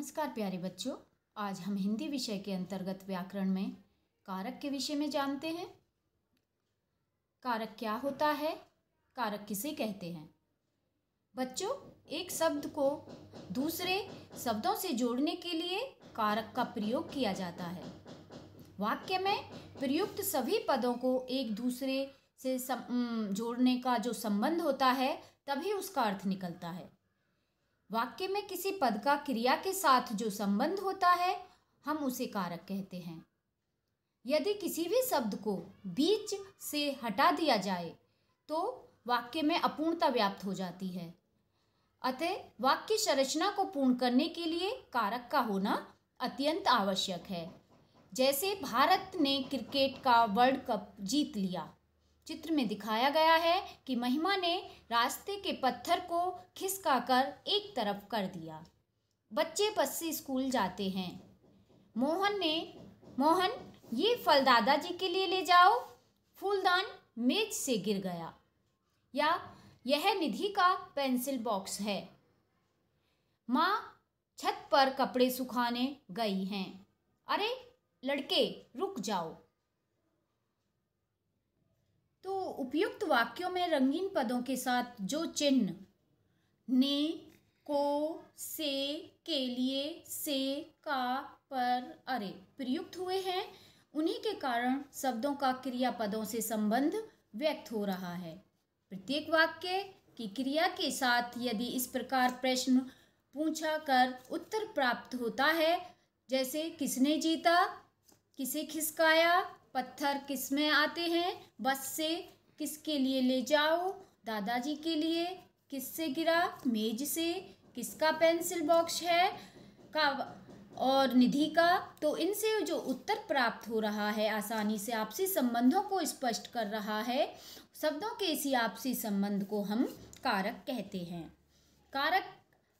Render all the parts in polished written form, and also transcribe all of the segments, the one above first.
नमस्कार प्यारे बच्चों। आज हम हिंदी विषय के अंतर्गत व्याकरण में कारक के विषय में जानते हैं। कारक क्या होता है, कारक किसे कहते हैं। बच्चों, एक शब्द को दूसरे शब्दों से जोड़ने के लिए कारक का प्रयोग किया जाता है। वाक्य में प्रयुक्त सभी पदों को एक दूसरे से जोड़ने का जो संबंध होता है तभी उसका अर्थ निकलता है। वाक्य में किसी पद का क्रिया के साथ जो संबंध होता है हम उसे कारक कहते हैं। यदि किसी भी शब्द को बीच से हटा दिया जाए तो वाक्य में अपूर्णता व्याप्त हो जाती है। अतः वाक्य संरचना को पूर्ण करने के लिए कारक का होना अत्यंत आवश्यक है। जैसे भारत ने क्रिकेट का वर्ल्ड कप जीत लिया। चित्र में दिखाया गया है कि महिमा ने रास्ते के पत्थर को खिसकाकर एक तरफ कर दिया। बच्चे बस से स्कूल जाते हैं। मोहन ये फल दादाजी के लिए ले जाओ। फूलदान मेज से गिर गया। या यह निधि का पेंसिल बॉक्स है। माँ छत पर कपड़े सुखाने गई हैं। अरे लड़के रुक जाओ। तो उपयुक्त वाक्यों में रंगीन पदों के साथ जो चिन्ह ने, को, से, के लिए, से, का, पर, अरे प्रयुक्त हुए हैं, उन्हीं के कारण शब्दों का क्रियापदों से संबंध व्यक्त हो रहा है। प्रत्येक वाक्य की क्रिया के साथ यदि इस प्रकार प्रश्न पूछा कर उत्तर प्राप्त होता है, जैसे किसने जीता, किसे खिसकाया, पत्थर किस में आते हैं, बस से, किसके लिए ले जाओ, दादाजी के लिए, किससे गिरा, मेज से, किसका पेंसिल बॉक्स है, का और निधि का, तो इनसे जो उत्तर प्राप्त हो रहा है आसानी से आपसी संबंधों को स्पष्ट कर रहा है। शब्दों के इसी आपसी संबंध को हम कारक कहते हैं। कारक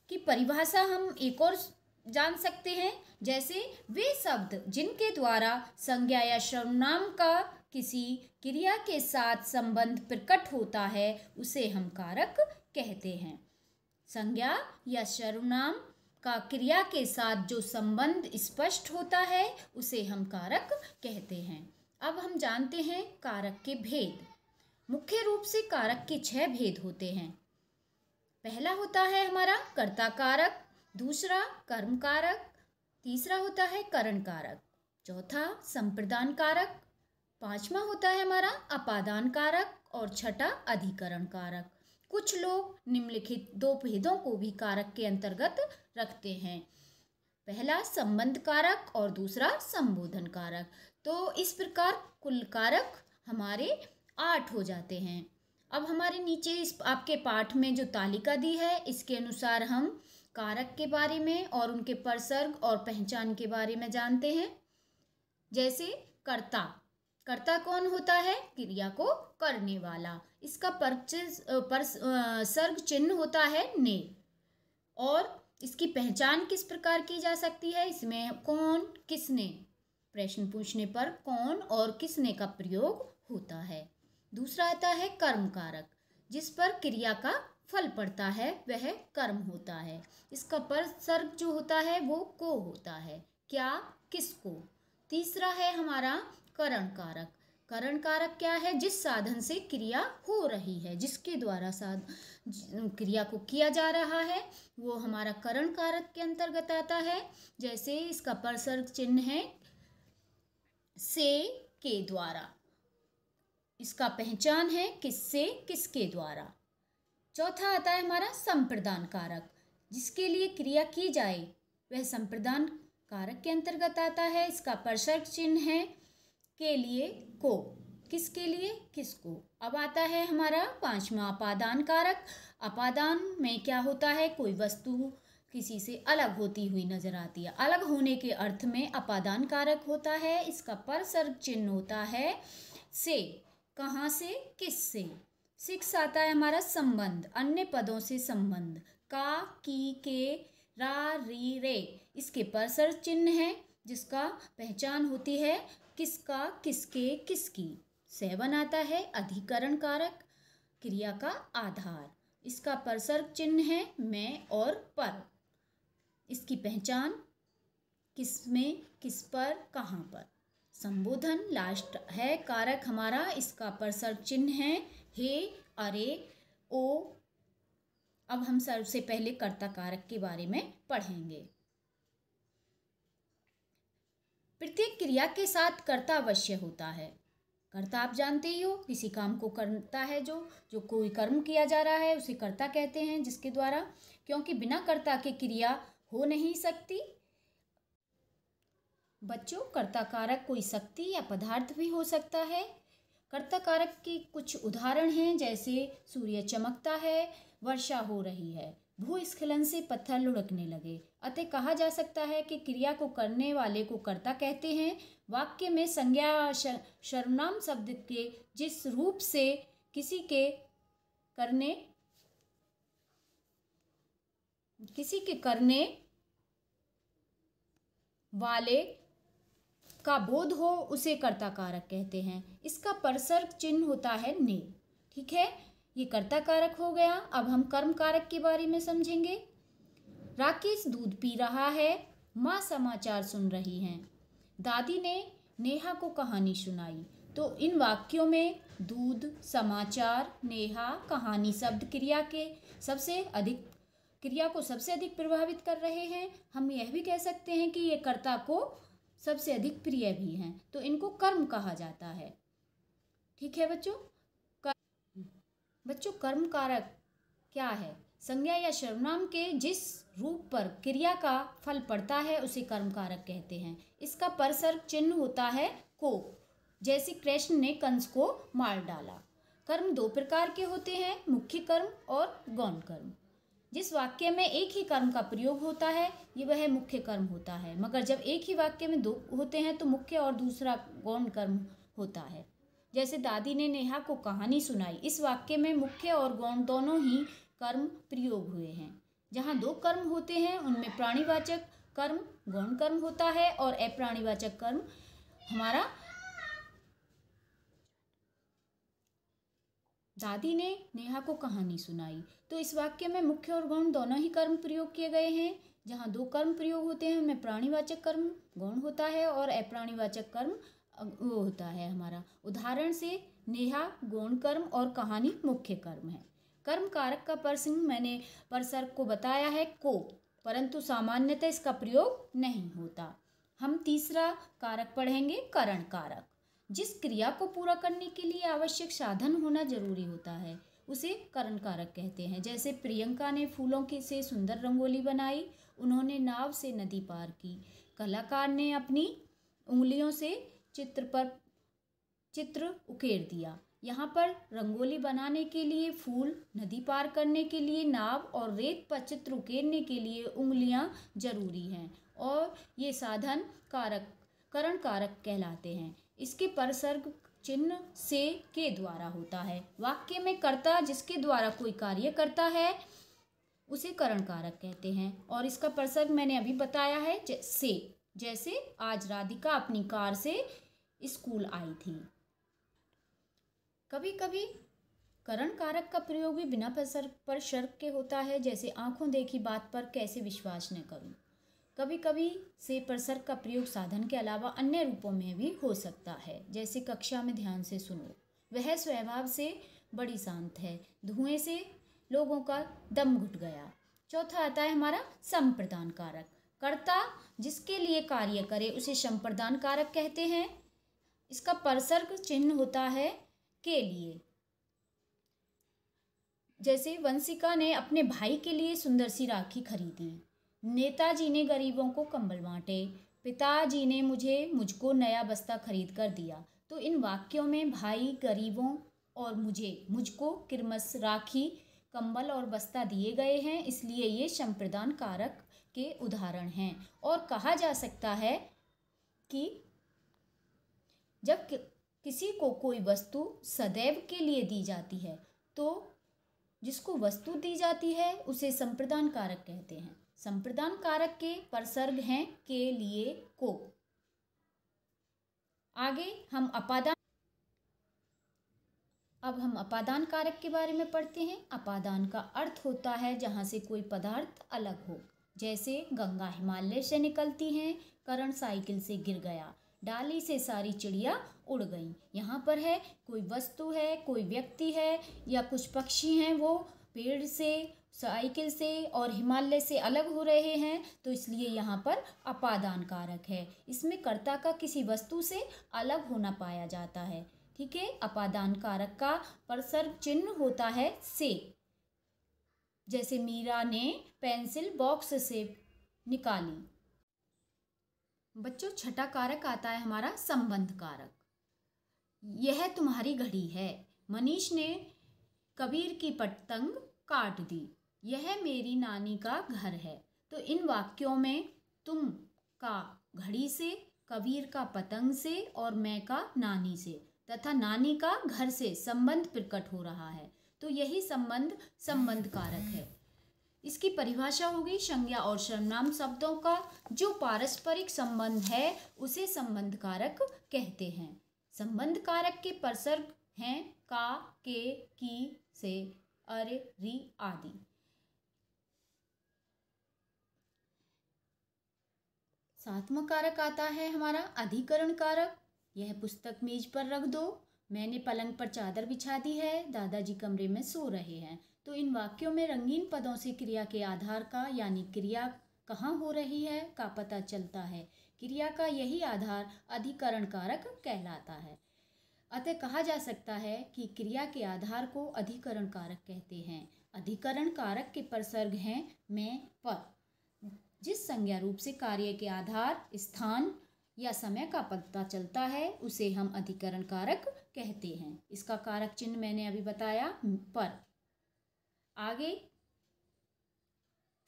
की परिभाषा हम एक और जान सकते हैं, जैसे वे शब्द जिनके द्वारा संज्ञा या सर्वनाम का किसी क्रिया के साथ संबंध प्रकट होता है उसे हम कारक कहते हैं। संज्ञा या सर्वनाम का क्रिया के साथ जो संबंध स्पष्ट होता है उसे हम कारक कहते हैं। अब हम जानते हैं कारक के भेद। मुख्य रूप से कारक के 6 भेद होते हैं। पहला होता है हमारा कर्ता कारक, दूसरा कर्म कारक, तीसरा होता है करण कारक, चौथा संप्रदान कारक, पांचवा होता है हमारा अपादान कारक और छठा अधिकरण कारक। कुछ लोग निम्नलिखित 2 भेदों को भी कारक के अंतर्गत रखते हैं। पहला संबंध कारक और दूसरा संबोधन कारक। तो इस प्रकार कुल कारक हमारे 8 हो जाते हैं। अब हमारे नीचे इस आपके पाठ में जो तालिका दी है इसके अनुसार हम कारक के बारे में और उनके परसर्ग और पहचान के बारे में जानते हैं। जैसे कर्ता, कर्ता कौन होता है? क्रिया को करने वाला। इसका सर्ग चिन्ह होता है ने। और इसकी पहचान किस प्रकार की जा सकती है? इसमें कौन, किसने, प्रश्न पूछने पर कौन और किसने का प्रयोग होता है। दूसरा आता है कर्म कारक, जिस पर क्रिया का फल पड़ता है वह कर्म होता है। इसका परसर्ग जो होता है वो को होता है, क्या, किसको। तीसरा है हमारा करण कारक। करण कारक क्या है? जिस साधन से क्रिया हो रही है, जिसके द्वारा क्रिया को किया जा रहा है वो हमारा करण कारक के अंतर्गत आता है। जैसे इसका परसर्ग चिन्ह है से, के द्वारा। इसका पहचान है किससे, किसके द्वारा। चौथा आता है हमारा संप्रदान कारक, जिसके लिए क्रिया की जाए वह संप्रदान कारक के अंतर्गत आता है। इसका परसर्ग चिन्ह है के लिए, को, किसके लिए, किसको। अब आता है हमारा 5वां अपादान कारक। अपादान में क्या होता है? कोई वस्तु किसी से अलग होती हुई नजर आती है, अलग होने के अर्थ में अपादान कारक होता है। इसका परसर्ग चिन्ह होता है से, कहाँ से, किस से। 6 आता है हमारा संबंध, अन्य पदों से संबंध, का, की, के, रा, री, रे। इसके परसर्ग चिन्ह है जिसका पहचान होती है किसका, किसके, किसकी। 7 आता है अधिकरण कारक, क्रिया का आधार। इसका परसर्ग चिन्ह है मैं और पर। इसकी पहचान किस में, किस पर, कहाँ पर। संबोधन लास्ट है कारक हमारा, इसका परसर्ग चिन्ह है हे, अरे, ओ। अब हम सबसे पहले कर्ता कारक के बारे में पढ़ेंगे। प्रत्येक क्रिया के साथ कर्ता अवश्य होता है। कर्ता आप जानते ही हो, किसी काम को करता है जो कोई कर्म किया जा रहा है उसे कर्ता कहते हैं, जिसके द्वारा, क्योंकि बिना कर्ता के क्रिया हो नहीं सकती। बच्चों, कर्ता कारक कोई शक्ति या पदार्थ भी हो सकता है। कर्ता कारक की कुछ उदाहरण हैं, जैसे सूर्य चमकता है, वर्षा हो रही है, भूस्खलन से पत्थर लुढ़कने लगे। अतः कहा जा सकता है कि क्रिया को करने वाले को कर्ता कहते हैं। वाक्य में संज्ञा सर्वनाम शब्द के जिस रूप से किसी के करने वाले का बोध हो उसे कर्ता कारक कहते हैं। इसका परसर्ग चिन्ह होता है ने। ठीक है, ये कर्ता कारक हो गया। अब हम कर्म कारक के बारे में समझेंगे। राकेश दूध पी रहा है, माँ समाचार सुन रही हैं, दादी ने नेहा को कहानी सुनाई। तो इन वाक्यों में दूध, समाचार, नेहा, कहानी शब्द क्रिया को सबसे अधिक प्रभावित कर रहे हैं। हम यह भी कह सकते हैं कि ये कर्ता को सबसे अधिक प्रिय भी हैं, तो इनको कर्म कहा जाता है। ठीक है बच्चों, कर्म कारक क्या है? संज्ञा या सर्वनाम के जिस रूप पर क्रिया का फल पड़ता है उसे कर्म कारक कहते हैं। इसका परसर्ग चिन्ह होता है को, जैसे कृष्ण ने कंस को मार डाला। कर्म दो प्रकार के होते हैं, मुख्य कर्म और गौण कर्म। जिस वाक्य में एक ही कर्म का प्रयोग होता है ये वह मुख्य कर्म होता है, मगर जब एक ही वाक्य में दो होते हैं तो मुख्य और दूसरा गौण कर्म होता है। जैसे दादी ने नेहा को कहानी सुनाई, इस वाक्य में मुख्य और गौण दोनों ही कर्म प्रयोग हुए हैं। जहाँ दो कर्म होते हैं उनमें प्राणीवाचक कर्म गौण कर्म होता है और अप्राणीवाचक कर्म हमारा। दादी ने नेहा को कहानी सुनाई, तो इस वाक्य में मुख्य और गौण दोनों ही कर्म प्रयोग किए गए हैं। जहाँ दो कर्म प्रयोग होते हैं उनमें प्राणीवाचक कर्म गौण होता है और अप्राणीवाचक कर्म वो होता है हमारा। उदाहरण से नेहा गौण कर्म और कहानी मुख्य कर्म है। कर्म कारक का परसर्ग को बताया है को, परंतु सामान्यतः इसका प्रयोग नहीं होता। हम तीसरा कारक पढ़ेंगे, करण कारक। जिस क्रिया को पूरा करने के लिए आवश्यक साधन होना जरूरी होता है उसे करण कारक कहते हैं। जैसे प्रियंका ने फूलों से सुंदर रंगोली बनाई, उन्होंने नाव से नदी पार की, कलाकार ने अपनी उंगलियों से चित्र उकेर दिया। यहाँ पर रंगोली बनाने के लिए फूल, नदी पार करने के लिए नाव और रेत पर चित्र उकेरने के लिए उंगलियां जरूरी हैं, और ये साधन करण कारक कहलाते हैं। इसके परसर्ग चिन्ह से के द्वारा होता है। वाक्य में कर्ता जिसके द्वारा कोई कार्य करता है उसे करण कारक कहते हैं, और इसका परसर्ग मैंने अभी बताया है से। जैसे आज राधिका अपनी कार से स्कूल आई थी। कभी कभी करण कारक का प्रयोग भी बिना परसर्ग के होता है, जैसे आंखों देखी बात पर कैसे विश्वास न करूं। कभी कभी से परसर्ग का प्रयोग साधन के अलावा अन्य रूपों में भी हो सकता है, जैसे कक्षा में ध्यान से सुनो, वह स्वभाव से बड़ी शांत है, धुएं से लोगों का दम घुट गया। चौथा आता है हमारा संप्रदान कारक। कर्ता जिसके लिए कार्य करे उसे संप्रदान कारक कहते हैं। इसका परसर्ग चिन्ह होता है के लिए। जैसे वंशिका ने अपने भाई के लिए सुंदर सी राखी खरीदी, नेताजी ने गरीबों को कंबल बांटे, पिताजी ने मुझको नया बस्ता खरीद कर दिया। तो इन वाक्यों में भाई, गरीबों और मुझको क्रिसमस, राखी, कंबल और बस्ता दिए गए हैं, इसलिए ये संप्रदान कारक के उदाहरण हैं। और कहा जा सकता है कि जब किसी को कोई वस्तु सदैव के लिए दी जाती है तो जिसको वस्तु दी जाती है उसे संप्रदान कारक कहते हैं। संप्रदान कारक के परसर्ग हैं के, लिए, को। आगे हम अपादान कारक के बारे में पढ़ते हैं। अपादान का अर्थ होता है जहाँ से कोई पदार्थ अलग हो, जैसे गंगा हिमालय से निकलती हैं, करण साइकिल से गिर गया, डाली से सारी चिड़िया उड़ गईं। यहाँ पर है कोई वस्तु है, कोई व्यक्ति है या कुछ पक्षी हैं, वो पेड़ से, साइकिल से और हिमालय से अलग हो रहे हैं, तो इसलिए यहाँ पर अपादान कारक है। इसमें कर्ता का किसी वस्तु से अलग होना पाया जाता है। ठीक है, अपादान कारक का परसर्ग चिन्ह होता है से। जैसे मीरा ने पेंसिल बॉक्स से निकाली। बच्चों, छठा कारक आता है हमारा संबंध कारक। यह तुम्हारी घड़ी है, मनीष ने कबीर की पतंग काट दी, यह मेरी नानी का घर है। तो इन वाक्यों में तुम का घड़ी से, कबीर का पतंग से और मैं का नानी से तथा नानी का घर से संबंध प्रकट हो रहा है। तो यही संबंध कारक है। इसकी परिभाषा होगी संज्ञा और सर्वनाम शब्दों का जो पारस्परिक संबंध है उसे संबंध कारक कहते हैं। संबंध कारक के परसर्ग हैं का, के, की, से, अरे, री आदि। सातवां कारक आता है हमारा अधिकरण कारक। यह पुस्तक मेज पर रख दो, मैंने पलंग पर चादर बिछा दी है, दादाजी कमरे में सो रहे हैं। तो इन वाक्यों में रंगीन पदों से क्रिया के आधार का यानी क्रिया कहाँ हो रही है का पता चलता है। क्रिया का यही आधार अधिकरण कारक कहलाता है। अतः कहा जा सकता है कि क्रिया के आधार को अधिकरण कारक कहते हैं। अधिकरण कारक के परसर्ग हैं मैं, पर। जिस संज्ञा रूप से कार्य के आधार, स्थान या समय का पता चलता है उसे हम अधिकरण कारक कहते हैं। इसका कारक चिन्ह मैंने अभी बताया, पर। आगे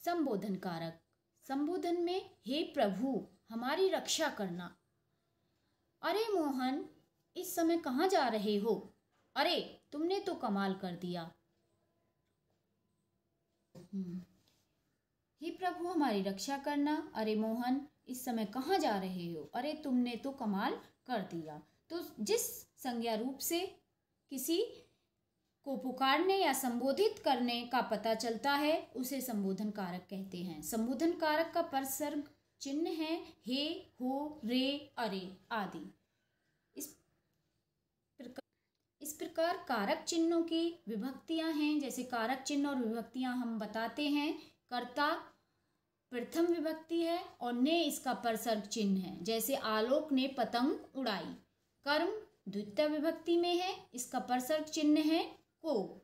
संबोधन कारक। संबोधन में हे प्रभु हमारी रक्षा करना, अरे मोहन इस समय कहाँ जा रहे हो, अरे तुमने तो कमाल कर दिया। हे प्रभु हमारी रक्षा करना, अरे मोहन इस समय कहाँ जा रहे हो, अरे तुमने तो कमाल कर दिया। तो जिस संज्ञा रूप से किसी को पुकारने या संबोधित करने का पता चलता है उसे संबोधन कारक कहते हैं। संबोधन कारक का परसर्ग चिन्ह है हे, हो, रे, अरे आदि। इस प्रकार कारक चिन्हों की विभक्तियां हैं। जैसे कारक चिन्ह और विभक्तियां हम बताते हैं। कर्ता प्रथम विभक्ति है और ने इसका परसर्ग चिन्ह है। जैसे आलोक ने पतंग उड़ाई, कर्म द्वितीय विभक्ति में है, इसका परसर्ग चिन्ह है को।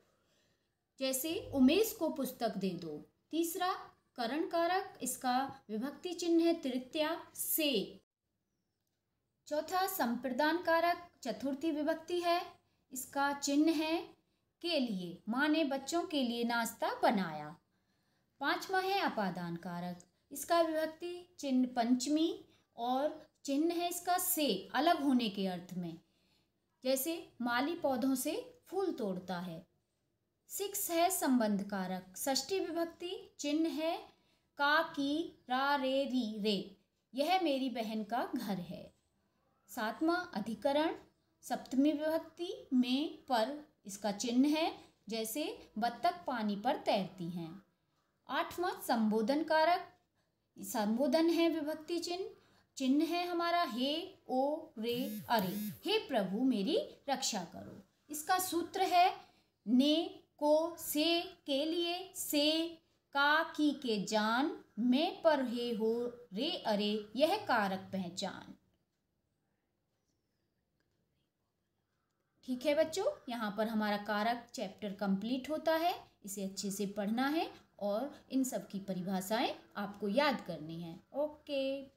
जैसे उमेश को पुस्तक दे दो, तीसरा करण कारक, इसका विभक्ति चिन्ह है तृतीया से। चौथा संप्रदान कारक चतुर्थी विभक्ति है, इसका चिन्ह है के लिए, माँ ने बच्चों के लिए नाश्ता बनाया। पांचवा है अपादान कारक, इसका विभक्ति चिन्ह पंचमी और चिन्ह है इसका से, अलग होने के अर्थ में। जैसे माली पौधों से फूल तोड़ता है। 6 है संबंध कारक, षष्ठी विभक्ति, चिन्ह है का, की, रा, रे, री, रे, यह मेरी बहन का घर है। 7वां अधिकरण सप्तमी विभक्ति में, पर, इसका चिन्ह है जैसे बत्तख पानी पर तैरती हैं। 8वां संबोधन कारक, संबोधन है विभक्ति चिन्ह, चिन्ह है हमारा हे, ओ, रे, अरे, हे प्रभु मेरी रक्षा करो। इसका सूत्र है ने, को, से के लिए, से, का, की के जान, में, पर, हे, हो, रे, अरे, यह कारक पहचान। ठीक है बच्चों, यहाँ पर हमारा कारक चैप्टर कंप्लीट होता है। इसे अच्छे से पढ़ना है और इन सब की परिभाषाएं आपको याद करनी है। ओके।